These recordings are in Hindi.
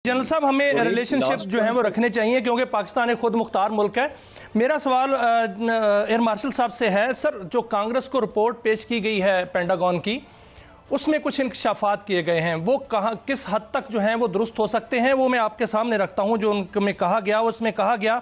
जनरल साहब, हमें रिलेशनशिप जो है वो रखने चाहिए क्योंकि पाकिस्तान एक खुद मुख्तार मुल्क है। मेरा सवाल एयर मार्शल साहब से है। सर, जो कांग्रेस को रिपोर्ट पेश की गई है पेंटागन की, उसमें कुछ इंकशाफात किए गए हैं, वो कहाँ किस हद तक जो हैं वो दुरुस्त हो सकते हैं, वो मैं आपके सामने रखता हूँ। जो उनमें कहा गया, उसमें कहा गया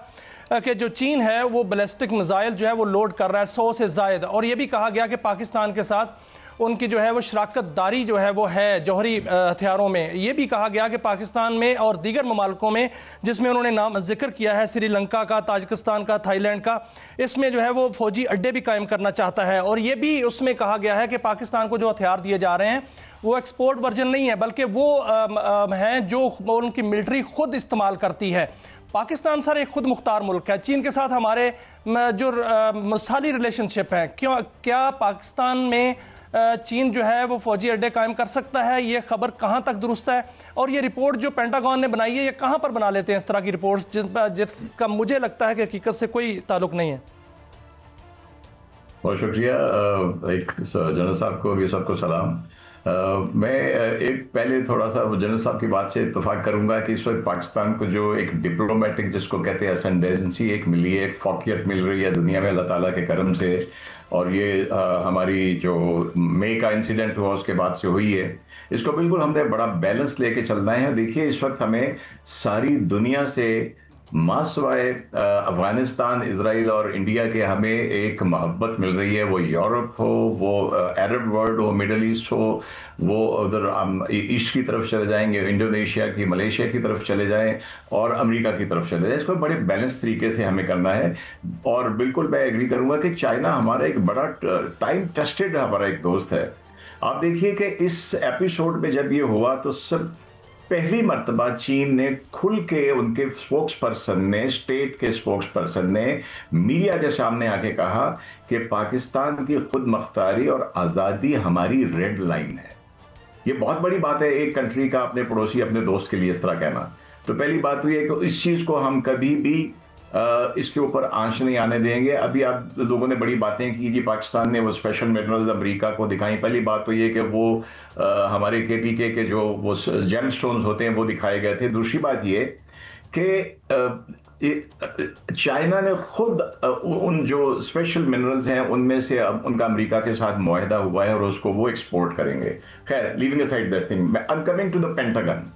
कि जो चीन है वो बैलिस्टिक मिसाइल जो है वो लोड कर रहा है 100 से ज़ायद, और ये भी कहा गया कि पाकिस्तान के साथ उनकी जो है वो शराकत दारी जो है वो है जौहरी हथियारों में। ये भी कहा गया कि पाकिस्तान में और दीगर ममालिकों में, जिसमें उन्होंने नाम जिक्र किया है श्रीलंका का, ताजिकिस्तान का, थाईलैंड का, इसमें जो है वो फौजी अड्डे भी कायम करना चाहता है। और ये भी उसमें कहा गया है कि पाकिस्तान को जो हथियार दिए जा रहे हैं वो एक्सपोर्ट वर्जन नहीं है, बल्कि वो हैं जो उनकी मिलिट्री खुद इस्तेमाल करती है। पाकिस्तान सर एक खुद मुख्तार मुल्क है। चीन के साथ हमारे जो मिसाली रिलेशनशिप है, क्या पाकिस्तान में चीन जो है वो फौजी अड्डे कायम कर सकता है? ये खबर कहाँ तक दुरुस्त है? और ये रिपोर्ट जो पेंटागन ने बनाई है, ये कहाँ पर बना लेते हैं इस तरह की रिपोर्ट्स जिसका मुझे लगता है कि हकीकत से कोई ताल्लुक नहीं है? बहुत शुक्रिया। एक जनरल साहब को, ये सबको सलाम। मैं एक पहले थोड़ा सा जनरल साहब की बात से इत्तेफाक करूंगा कि इस वक्त पाकिस्तान को जो एक डिप्लोमेटिक, जिसको कहते हैं असेंडेंसी, एक मिली है, एक फौकियत मिल रही है दुनिया में अल्लाह ताला के करम से। और ये हमारी जो मई का इंसिडेंट हुआ उसके बाद से हुई है। इसको बिल्कुल हमने बड़ा बैलेंस लेके चलना है। देखिए, इस वक्त हमें सारी दुनिया से मासवाए अफगानिस्तान, इजराइल और इंडिया के हमें एक मोहब्बत मिल रही है। वो यूरोप हो, वो अरब वर्ल्ड हो, मिडल ईस्ट हो, वो उधर ईस्ट की तरफ चले जाएंगे, इंडोनेशिया की, मलेशिया की तरफ चले जाएं और अमेरिका की तरफ चले जाएं। इसको बड़े बैलेंस तरीके से हमें करना है। और बिल्कुल मैं एग्री करूंगा कि चाइना हमारा एक बड़ा टाइम टेस्टेड हमारा एक दोस्त है। आप देखिए कि इस एपिसोड में जब ये हुआ तो सब पहली मर्तबा चीन ने खुल के, उनके स्पोक्स पर्सन ने, स्टेट के स्पोक्स पर्सन ने मीडिया के सामने आके कहा कि पाकिस्तान की खुद मुख्तारी और आज़ादी हमारी रेड लाइन है। ये बहुत बड़ी बात है एक कंट्री का अपने पड़ोसी, अपने दोस्त के लिए इस तरह कहना। तो पहली बात हुई है कि इस चीज़ को हम कभी भी इसके ऊपर आंच नहीं आने देंगे। अभी आप लोगों ने बड़ी बातें की जी, पाकिस्तान ने वो स्पेशल मिनरल्स अमेरिका को दिखाई। पहली बात तो ये कि वो हमारे केपीके के जो वो जेम स्टोन्स होते हैं वो दिखाए गए थे। दूसरी बात ये कि चाइना ने खुद उन जो स्पेशल मिनरल्स हैं उनमें से अब उनका अमेरिका के साथ मुआहदा हुआ है और उसको वो एक्सपोर्ट करेंगे। खैर, leaving aside that thing, I am coming to the Pentagon.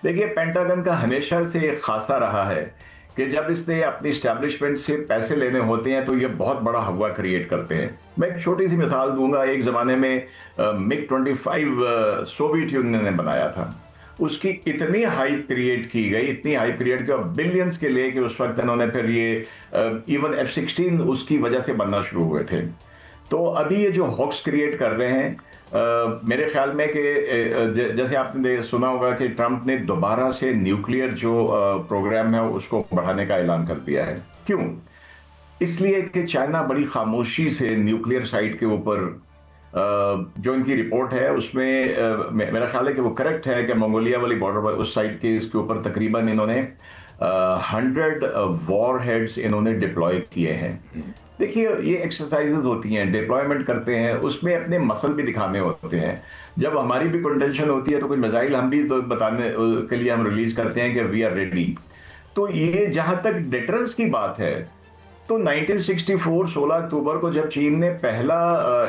देखिए, पेंटागन का हमेशा से एक खासा रहा है कि जब इसने अपनी स्टैब्लिशमेंट से पैसे लेने होते हैं तो ये बहुत बड़ा हवा क्रिएट करते हैं। मैं एक छोटी सी मिसाल दूंगा। एक ज़माने में MiG-25 सोवियत यूनियन ने बनाया था। उसकी इतनी हाइप क्रिएट की गई, इतनी हाइप क्रिएट की, बिलियंस के लिए, कि उस वक्त इन्होंने फिर ये इवन F-16 उसकी वजह से बनना शुरू हुए थे। तो अभी ये जो हॉक्स क्रिएट कर रहे हैं, मेरे ख्याल में कि जैसे आपने सुना होगा कि ट्रंप ने दोबारा से न्यूक्लियर जो प्रोग्राम है उसको बढ़ाने का ऐलान कर दिया है। क्यों? इसलिए कि चाइना बड़ी खामोशी से न्यूक्लियर साइट के ऊपर, जो इनकी रिपोर्ट है उसमें मेरा ख्याल है कि वो करेक्ट है कि मंगोलिया वाली बॉर्डर पर उस साइड के इसके ऊपर तकरीबन इन्होंने 100 वॉर हेड्स इन्होंने डिप्लॉय किए हैं। देखिए, ये एक्सरसाइजेज होती हैं, डिप्लॉयमेंट करते हैं, उसमें अपने मसल भी दिखाने होते हैं। जब हमारी भी कंटेंशन होती है तो कुछ मिसाइल हम भी तो बताने के लिए हम रिलीज करते हैं कि वी आर रेडी। तो ये जहां तक डिटरेंस की बात है, तो 1964 16 अक्टूबर को जब चीन ने पहला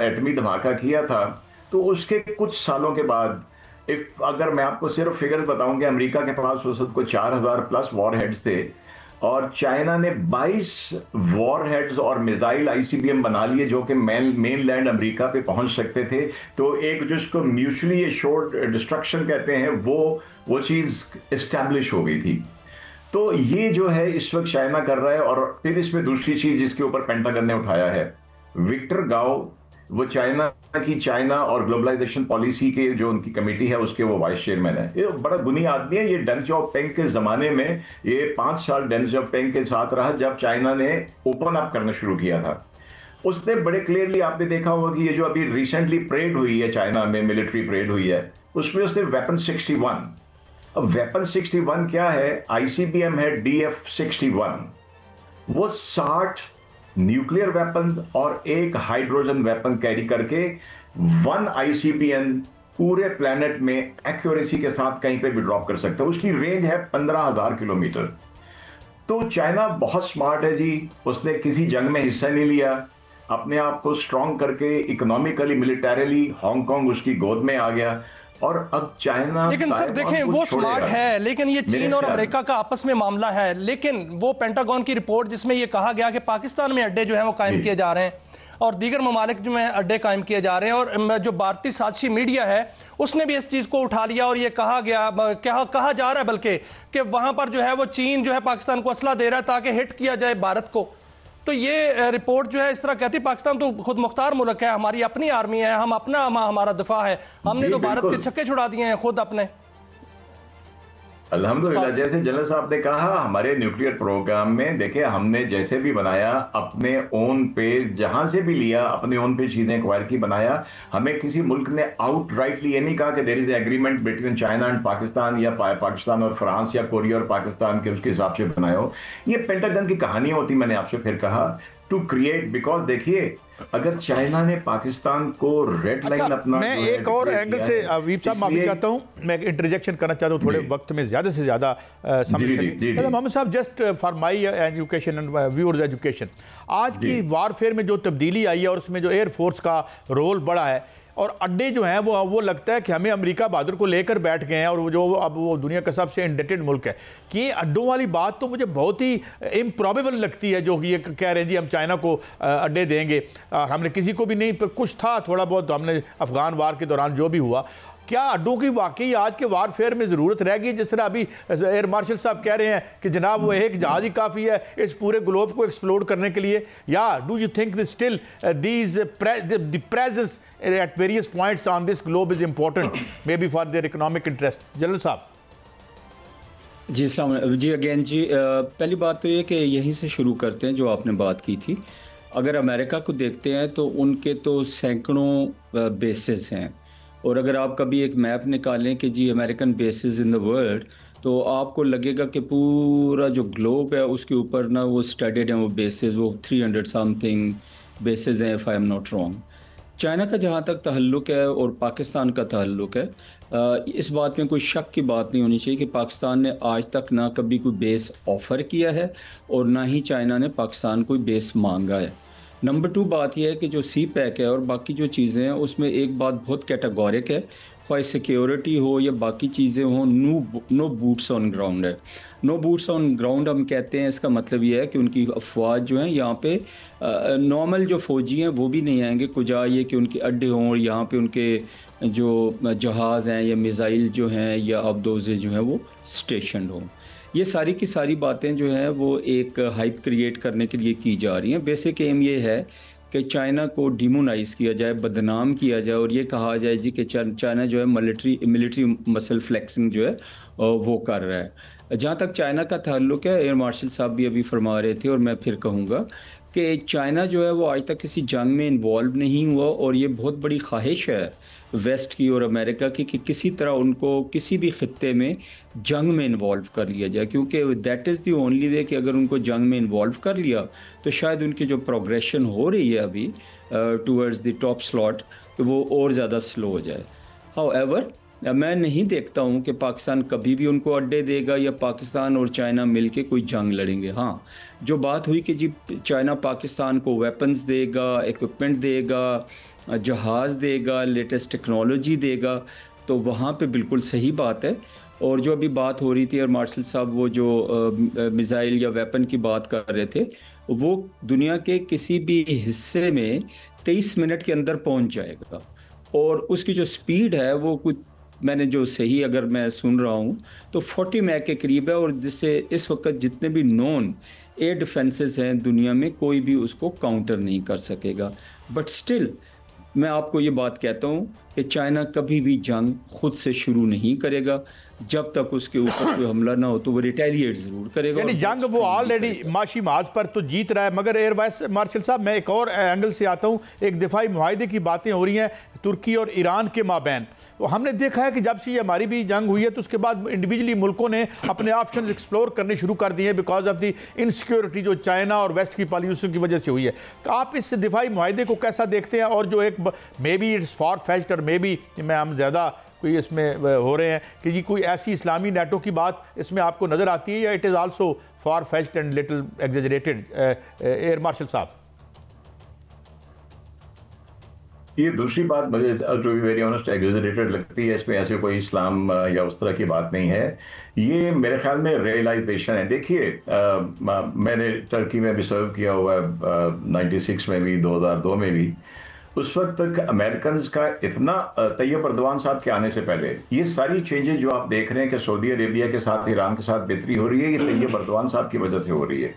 एटमी धमाका किया था, तो उसके कुछ सालों के बाद, अगर मैं आपको सिर्फ फिगर्स बताऊं कि अमेरिका के पास उस वक्त को 4000 प्लस वॉर हेड्स थे और चाइना ने 22 वॉर हेड्स और मिसाइल ICBM बना लिए जो कि मेन लैंड अमेरिका पे पहुंच सकते थे। तो एक जिसको म्यूचुअली एश्योर्ड डिस्ट्रक्शन कहते हैं, वो चीज़ इस्टेब्लिश हो गई थी। तो ये जो है इस वक्त चाइना कर रहा है। और फिर इसमें दूसरी चीज़ जिसके ऊपर पेंटागन ने उठाया है, विक्टर गाओ, वो चाइना और ग्लोबलाइजेशन पॉलिसी के जो उनकी कमेटी है उसके वो वाइस चेयरमैन है। ये बड़ा गुनी आदमी है। ये डेंग जियाओपिंग के ज़माने में ये 5 साल डेंग जियाओपिंग के साथ रहा जब चाइना ने ओपन अप करना शुरू किया था। उसने बड़े क्लियरली, आपने देखा होगा कि ये जो अभी रिसेंटली परेड हुई है चाइना में, मिलिट्री परेड हुई है, उसमें उसने वेपन 61, अब वेपन 61 क्या है? ICBM है DF-61। वो 60 न्यूक्लियर वेपन और एक हाइड्रोजन वेपन कैरी करके 1 ICBM पूरे प्लेनेट में एक्यूरेसी के साथ कहीं पे भी ड्रॉप कर सकता है। उसकी रेंज है 15,000 किलोमीटर। तो चाइना बहुत स्मार्ट है जी, उसने किसी जंग में हिस्सा नहीं लिया, अपने आप को स्ट्रांग करके इकोनॉमिकली मिलिटरीली हांगकांग उसकी गोद में आ गया। और अब चाइना, लेकिन सर देखें वो स्मार्ट है, लेकिन ये चीन और अमेरिका का आपस में मामला है। लेकिन वो पेंटागन की रिपोर्ट जिसमें ये कहा गया कि पाकिस्तान में अड्डे जो है वो कायम किए जा रहे हैं और दीगर ममालिक जो हैं अड्डे कायम किए जा रहे हैं, और जो भारतीय साजिशी मीडिया है उसने भी इस चीज़ को उठा लिया और ये कहा जा रहा है बल्कि कि वहां पर जो है वो चीन जो है पाकिस्तान को असला दे रहा है ताकि हिट किया जाए भारत को। तो ये रिपोर्ट जो है इस तरह कहती, पाकिस्तान तो खुद मुख्तार मुल्क है, हमारी अपनी आर्मी है, हम अपना हमारा दिफा है, हमने तो भारत के छक्के छुड़ा दिए हैं खुद अपने। अल्हम्दुलिल्लाह, जैसे जनरल साहब ने कहा, हमारे न्यूक्लियर प्रोग्राम में देखिए हमने जैसे भी बनाया अपने ओन पे, जहां से भी लिया अपने ओन पे चीजें एक्वायर की बनाया। हमें किसी मुल्क ने आउटराइटली ये नहीं कहा कि there is agreement between China and Pakistan या पाकिस्तान और फ्रांस या कोरिया और पाकिस्तान के उसके हिसाब से बनाया हो। ये पेंटागन की कहानी होती, मैंने आपसे फिर कहा, टू क्रिएट, बिकॉज देखिए अगर चाइना ने पाकिस्तान को रेड लाइन अपना, मैं एक और एंगल से वीप साहब माफी चाहता हूं, मैं एक इंटरजेक्शन करना चाहता हूं थोड़े वक्त में ज्यादा से ज्यादा मोहम्मद साहब, just for my education and viewers education, आज की वारफेयर में जो तब्दीली आई है और उसमें जो एयरफोर्स का रोल बढ़ा है और अड्डे जो हैं वो लगता है कि हमें अमेरिका बहादुर को लेकर बैठ गए हैं और जो अब वो दुनिया का सबसे इंडेटेड मुल्क है, कि ये अड्डों वाली बात तो मुझे बहुत ही इम्प्रॉबेबल लगती है, जो ये कह रहे हैं जी हम चाइना को अड्डे देंगे। हमने किसी को भी नहीं, कुछ था थोड़ा बहुत हमने अफगान वार के दौरान जो भी हुआ, क्या अड्डों की वाकई आज के वारफेयर में ज़रूरत रह गई? जिस तरह अभी एयर मार्शल साहब कह रहे हैं कि जनाब वो एक जहाज ही काफ़ी है इस पूरे ग्लोब को एक्सप्लोर करने के लिए, या do you think that still these the presence at various points on this globe is important may be for their economic interest? General साहब जी अस्सलाम जी, अगेन जी, पहली बात तो ये कि यहीं से शुरू करते हैं जो आपने बात की थी। अगर अमेरिका को देखते हैं तो उनके तो सैकड़ों बेसिस हैं, और अगर आप कभी एक मैप निकालें कि जी American bases in the world, तो आपको लगेगा कि पूरा जो ग्लोब है उसके ऊपर ना वो स्टडेड हैं वो बेसिस, वो 300 समथिंग बेसिस हैं if I am not wrong. China का जहाँ तक ताल्लुक़ है और पाकिस्तान का ताल्लुक़ है, इस बात में कोई शक की बात नहीं होनी चाहिए कि पाकिस्तान ने आज तक ना कभी कोई बेस ऑफ़र किया है और ना ही चाइना ने पाकिस्तान कोई बेस मांगा है। नंबर 2 बात यह है कि जो सी पैक है और बाकी जो चीज़ें हैं उसमें एक बात बहुत कैटेगोरिक है, ख्वाह सिक्योरिटी हो या बाकी चीज़ें हों, नो बूट्स ऑन ग्राउंड है। नो बूट्स ऑन ग्राउंड हम कहते हैं, इसका मतलब ये है कि उनकी अफवाज जो हैं यहाँ पे नॉर्मल जो फ़ौजी हैं वो भी नहीं आएंगे, कुजा ये कि उनके अड्डे हों और यहाँ पे उनके जो जहाज़ हैं या मिज़ाइल जो हैं या अबदोज़े जो हैं वो स्टेशन हों। ये सारी की सारी बातें जो हैं वो एक हाइप क्रिएट करने के लिए की जा रही हैं। बेसिक एम ये है कि चाइना को डिमोनाइज़ किया जाए, बदनाम किया जाए और ये कहा जाए जी कि चाइना जो है मिलिट्री मसल फ्लेक्सिंग जो है वो कर रहा है। जहाँ तक चाइना का ताल्लुक़ है, एयर मार्शल साहब भी अभी फरमा रहे थे और मैं फिर कहूँगा कि चाइना जो है वो आज तक किसी जंग में इन्वॉल्व नहीं हुआ, और ये बहुत बड़ी ख्वाहिश है वेस्ट की और अमेरिका की कि किसी तरह उनको किसी भी खित्ते में जंग में इन्वॉल्व कर लिया जाए, क्योंकि that is the only way कि अगर उनको जंग में इन्वॉल्व कर लिया तो शायद उनकी जो प्रोग्रेशन हो रही है अभी टूवर्ड्स द टॉप स्लॉट तो वो और ज़्यादा स्लो हो जाए। हाउएवर मैं नहीं देखता हूँ कि पाकिस्तान कभी भी उनको अड्डे देगा या पाकिस्तान और चाइना मिलके कोई जंग लड़ेंगे। हाँ, जो बात हुई कि जी चाइना पाकिस्तान को वेपन्स देगा, इक्विपमेंट देगा, जहाज़ देगा, लेटेस्ट टेक्नोलॉजी देगा, तो वहाँ पे बिल्कुल सही बात है। और जो अभी बात हो रही थी और मार्शल साहब वो जो मिसाइल या वेपन की बात कर रहे थे, वो दुनिया के किसी भी हिस्से में 23 मिनट के अंदर पहुँच जाएगा, और उसकी जो स्पीड है वो कुछ, मैंने जो सही अगर मैं सुन रहा हूँ तो 40 मैक के करीब है, और जिससे इस वक्त जितने भी नॉन एयर डिफेंसेस हैं दुनिया में कोई भी उसको काउंटर नहीं कर सकेगा। बट स्टिल मैं आपको ये बात कहता हूँ कि चाइना कभी भी जंग खुद से शुरू नहीं करेगा, जब तक उसके ऊपर कोई हमला ना हो तो वो रिटेलिएट जरूर करेगा। यानी जंग वो ऑलरेडी माशी मार्च पर तो जीत रहा है। मगर एयर वाइस मार्शल साहब, मैं एक और एंगल से आता हूँ। एक दिफाई मुआहदे की बातें हो रही हैं तुर्की और ईरान के माबैन, तो हमने देखा है कि जब से ये हमारी भी जंग हुई है तो उसके बाद इंडिविजुअली मुल्कों ने अपने ऑप्शन एक्सप्लोर करने शुरू कर दिए हैं बिकॉज ऑफ द इनसिक्योरिटी जो चाइना और वेस्ट की पॉल्यूशन की वजह से हुई है। तो आप इस दिफाई मुआहदे को कैसा देखते हैं? और जो एक may be it's for fetched और मे बी मैं हम ज़्यादा कोई इसमें हो रहे हैं कि जी कोई ऐसी इस्लामी नेटो की बात इसमें आपको नज़र आती है या it is also for fetched and little exaggerated? Air marshal साहब, ये दूसरी बात मुझे जो वेरी ऑनेस्ट एग्जेजरेटेड लगती है। इसमें ऐसे कोई इस्लाम या उस तरह की बात नहीं है। ये मेरे ख्याल में रियलाइजेशन है। देखिए, मैंने टर्की में भी सर्व किया हुआ है, 96 में भी, 2002 में भी। उस वक्त तक अमेरिकन का इतना तैयब अर्दवान साहब के आने से पहले ये सारी चेंजेस जो आप देख रहे हैं कि सऊदी अरेबिया के साथ ईरान के साथ बेहतरी हो रही है, ये तैयब अर्दवान साहब की वजह से हो रही है,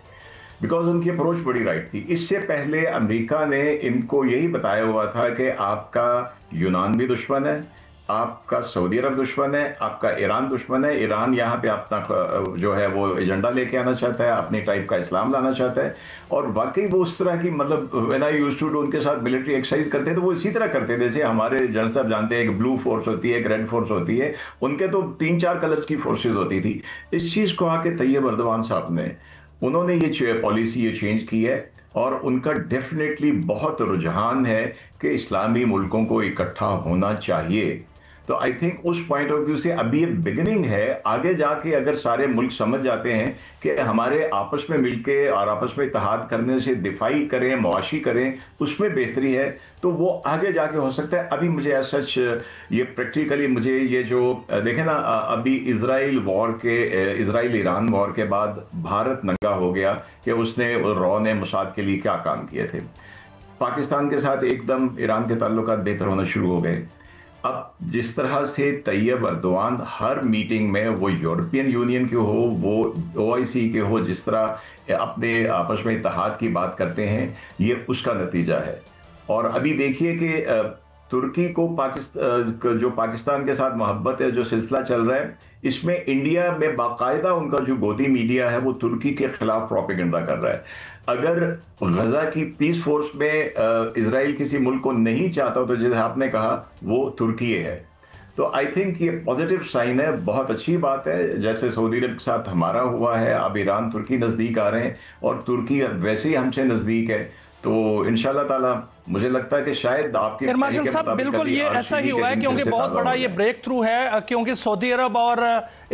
बिकॉज उनकी अप्रोच बड़ी राइट थी। इससे पहले अमेरिका ने इनको यही बताया हुआ था कि आपका यूनान भी दुश्मन है, आपका सऊदी अरब दुश्मन है, आपका ईरान दुश्मन है। ईरान यहाँ पे अपना जो है वो एजेंडा लेके आना चाहता है, अपनी टाइप का इस्लाम लाना चाहता है। और वाकई वो उस तरह की, मतलब when I used to do, उनके साथ मिलिट्री एक्सरसाइज करते थे तो वो इसी तरह करते थे जैसे हमारे जनरल साहब जानते हैं, एक ब्लू फोर्स होती है, एक रेड फोर्स होती है। उनके तो 3-4 कलर्स की फोर्सेज होती थी। इस चीज़ को आके तैयब अर्दवान साहब ने, उन्होंने ये पॉलिसी ये चेंज की है और उनका डेफिनेटली बहुत रुझान है कि इस्लामी मुल्कों को इकट्ठा होना चाहिए। तो आई थिंक उस पॉइंट ऑफ व्यू से अभी ये बिगिनिंग है। आगे जाके अगर सारे मुल्क समझ जाते हैं कि हमारे आपस में मिलके और आपस में इत्तेहाद करने से दिफाई करें, मुआशी करें, उसमें बेहतरी है, तो वो आगे जाके हो सकता है। अभी मुझे ऐसा सच ये प्रैक्टिकली मुझे ये जो देखें ना, अभी इजराइल ईरान वॉर के बाद भारत नंगा हो गया कि उसने रॉ ने मुसाद के लिए क्या काम किए थे। पाकिस्तान के साथ एकदम ईरान के ताल्लुकात बेहतर होना शुरू हो गए। अब जिस तरह से तैयब अर्दवान हर मीटिंग में, वो यूरोपियन यूनियन के हो, वो OIC के हो, जिस तरह अपने आपस में इत्तेहाद की बात करते हैं, ये उसका नतीजा है। और अभी देखिए कि तुर्की को जो पाकिस्तान के साथ मोहब्बत है, जो सिलसिला चल रहा है, इसमें इंडिया में बाकायदा उनका जो गोदी मीडिया है वो तुर्की के खिलाफ प्रोपेगेंडा कर रहा है। अगर गजा की पीस फोर्स में इजराइल किसी मुल्क को नहीं चाहता तो जैसे आपने कहा वो तुर्की है। तो आई थिंक ये पॉजिटिव साइन है, बहुत अच्छी बात है। जैसे सऊदी अरब के साथ हमारा हुआ है, अब ईरान तुर्की नज़दीक आ रहे हैं और तुर्की वैसे ही हमसे नज़दीक है। तो इंशाल्लाह ताला मुझे लगता है कि शायद आपके एयर मार्शल साहब बिल्कुल ये ऐसा ही हुआ है, क्योंकि बहुत बड़ा ये ब्रेक थ्रू है, क्योंकि सऊदी अरब और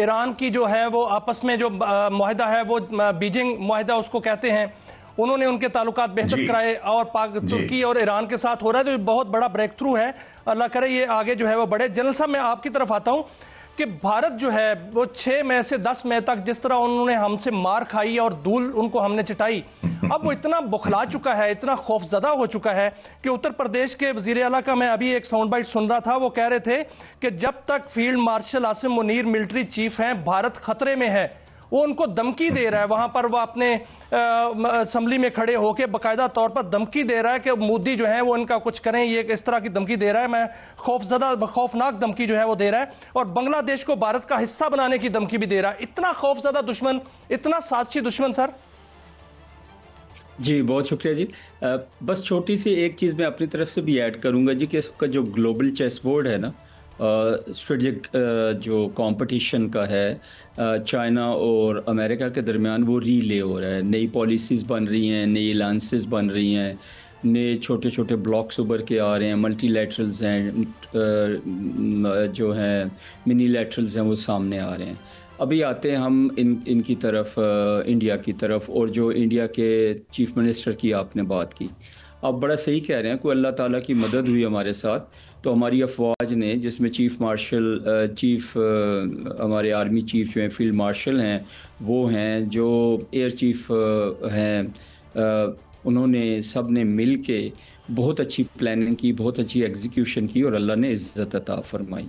ईरान की जो है वो आपस में जो मुआहदा है वो बीजिंग मुआहदा उसको कहते हैं, उन्होंने उनके ताल्लुकात बेहतर कराए और तुर्की और ईरान के साथ हो रहा है। तो ये बहुत बड़ा ब्रेक थ्रू है, अल्लाह करे ये आगे जो है वो बढ़े। जनरल साहब मैं आपकी तरफ आता हूं कि भारत जो है वो 6 मई से 10 मई तक जिस तरह उन्होंने हमसे मार खाई और धूल उनको हमने चिटाई, अब वो इतना बुखला चुका है, इतना खौफजदा हो चुका है कि उत्तर प्रदेश के वजीर आला का मैं अभी एक साउंड बाइट सुन रहा था, वो कह रहे थे कि जब तक field marshal Asim Munir military chief हैं, भारत खतरे में है। वो उनको धमकी दे रहा है, वहां पर वो अपने असम्बली में खड़े होकर बाकायदा तौर पर धमकी दे रहा है कि मोदी जो है वो इनका कुछ करें, ये इस तरह की धमकी दे रहा है। मैं खौफनाक धमकी जो है वो दे रहा है और बांग्लादेश को भारत का हिस्सा बनाने की धमकी भी दे रहा है। इतना खौफजदा दुश्मन, इतना साजिशी दुश्मन। सर जी बहुत शुक्रिया जी। बस छोटी सी एक चीज़ मैं अपनी तरफ से भी ऐड करूंगा जी कि इसका जो ग्लोबल चेस बोर्ड है ना, स्ट्रेटजिक जो कंपटीशन का है चाइना और अमेरिका के दरमियान, वो रीले हो रहा है। नई पॉलिसीज़ बन रही हैं, नई अलायंसेस बन रही हैं, नए छोटे छोटे ब्लॉक्स उभर के आ रहे हैं, मल्टीलैटरल्स हैं, जो हैं मिनी लैटरल्स हैं, वो सामने आ रहे हैं। अभी आते हैं हम इनकी तरफ, इंडिया की तरफ, और जो इंडिया के चीफ मिनिस्टर की आपने बात की, आप बड़ा सही कह रहे हैं कि अल्लाह ताला की मदद हुई हमारे साथ। तो हमारी अफवाज ने, जिसमें हमारे आर्मी चीफ जो हैं, फील्ड मार्शल हैं, वो हैं, जो एयर चीफ हैं, उन्होंने सब ने मिल के बहुत अच्छी प्लानिंग की, बहुत अच्छी एग्जीक्यूशन की और अल्लाह ने इज़्ज़त अता फरमाई।